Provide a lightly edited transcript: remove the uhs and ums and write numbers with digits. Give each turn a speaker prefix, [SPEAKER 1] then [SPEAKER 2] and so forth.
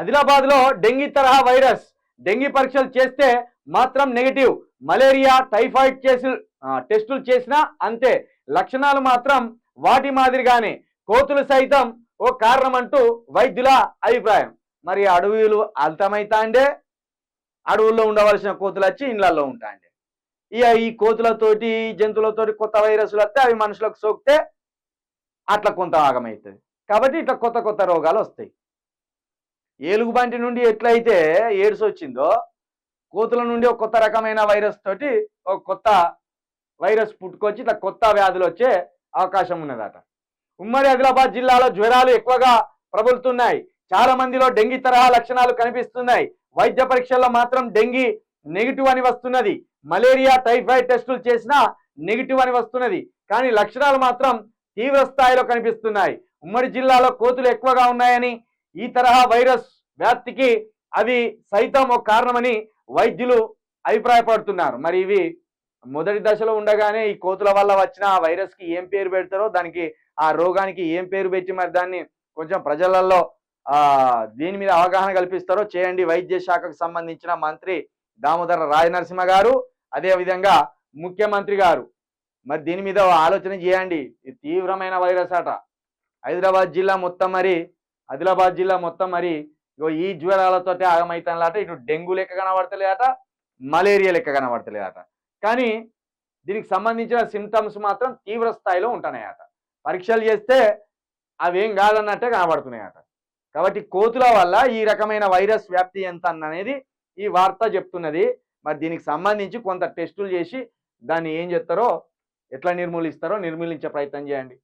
[SPEAKER 1] ఆదిలాబాద్లో డెంగీ తరహా virus. Dengue పరీక్షలు చేస్తే మాత్రం నెగిటివ్. మలేరియా టైఫాయిడ్ టెస్టులు చేసినా అంతే. లక్షణాలు మాత్రం వాటి మాదిరిగానే. కోతులు సైతం ఓ కారణం అంటూ వైద్యుల అభిప్రాయం. మరి అడవులు అంతమైతాండే, అడవుల్లో ఉండవలసిన కోతులు వచ్చి ఇళ్లలో ఉంటాండే. ఇక ఈ కోతులతోటి జంతువులతోటి కొత్త వైరస్లు వస్తే అవి మనుషులకు సోకితే అట్లా కొంత ఆగమవుతుంది. కాబట్టి ఇట్లా కొత్త కొత్త రోగాలు వస్తాయి. ఏలుగుబంటి నుండి ఎట్లయితే ఎయిడ్స్ వచ్చిందో, కోతుల నుండి ఒక కొత్త రకమైన వైరస్ తోటి ఒక కొత్త వైరస్ పుట్టుకొచ్చి ఇట్లా కొత్త వ్యాధులు వచ్చే అవకాశం ఉన్నదట. ఉమ్మడి ఆదిలాబాద్ జిల్లాలో జ్వరాలు ఎక్కువగా ప్రబలుతున్నాయి. చాలా మందిలో డెంగీ తరహా లక్షణాలు కనిపిస్తున్నాయి. వైద్య పరీక్షల్లో మాత్రం డెంగీ నెగిటివ్ అని వస్తున్నది. మలేరియా టైఫాయిడ్ టెస్టులు చేసినా నెగిటివ్ అని వస్తున్నది. కానీ లక్షణాలు మాత్రం తీవ్ర స్థాయిలో కనిపిస్తున్నాయి. ఉమ్మడి జిల్లాలో కోతులు ఎక్కువగా ఉన్నాయని, ఈ తరహా వైరస్ వ్యాప్తికి అవి సైతం ఒక కారణమని వైద్యులు అభిప్రాయపడుతున్నారు. మరి ఇవి మొదటి దశలో ఉండగానే ఈ కోతుల వల్ల వచ్చిన ఆ వైరస్కి ఏం పేరు పెడతారో, దానికి ఆ రోగానికి ఏం పేరు పెట్టి మరి దాన్ని కొంచెం ప్రజలలో దీని మీద అవగాహన కల్పిస్తారో చేయండి. వైద్య శాఖకు సంబంధించిన మంత్రి దామోదర రాజనరసింహ గారు, అదేవిధంగా ముఖ్యమంత్రి గారు మరి దీని మీద ఆలోచన చేయండి. ఇది తీవ్రమైన వైరస్ అట. ఆదిలాబాద్ జిల్లా మొత్తం మరి ఈ జ్వరాలతో ఆగమైతానట. ఇటు డెంగ్యూ లెక్క కనబడతలేదట, మలేరియా లెక్క కనబడతలేదట. కానీ దీనికి సంబంధించిన సిమ్టమ్స్ మాత్రం తీవ్ర స్థాయిలో ఉంటున్నాయట. పరీక్షలు చేస్తే అవేం కాదన్నట్టే కనబడుతున్నాయట. కాబట్టి కోతుల వల్ల ఈ రకమైన వైరస్ వ్యాప్తి ఎంత అనేది ఈ వార్త చెప్తున్నది. మరి దీనికి సంబంధించి కొంత టెస్టులు చేసి దాన్ని ఏం చేస్తారో, ఎట్లా నిర్మూలించే ప్రయత్నం చేయండి.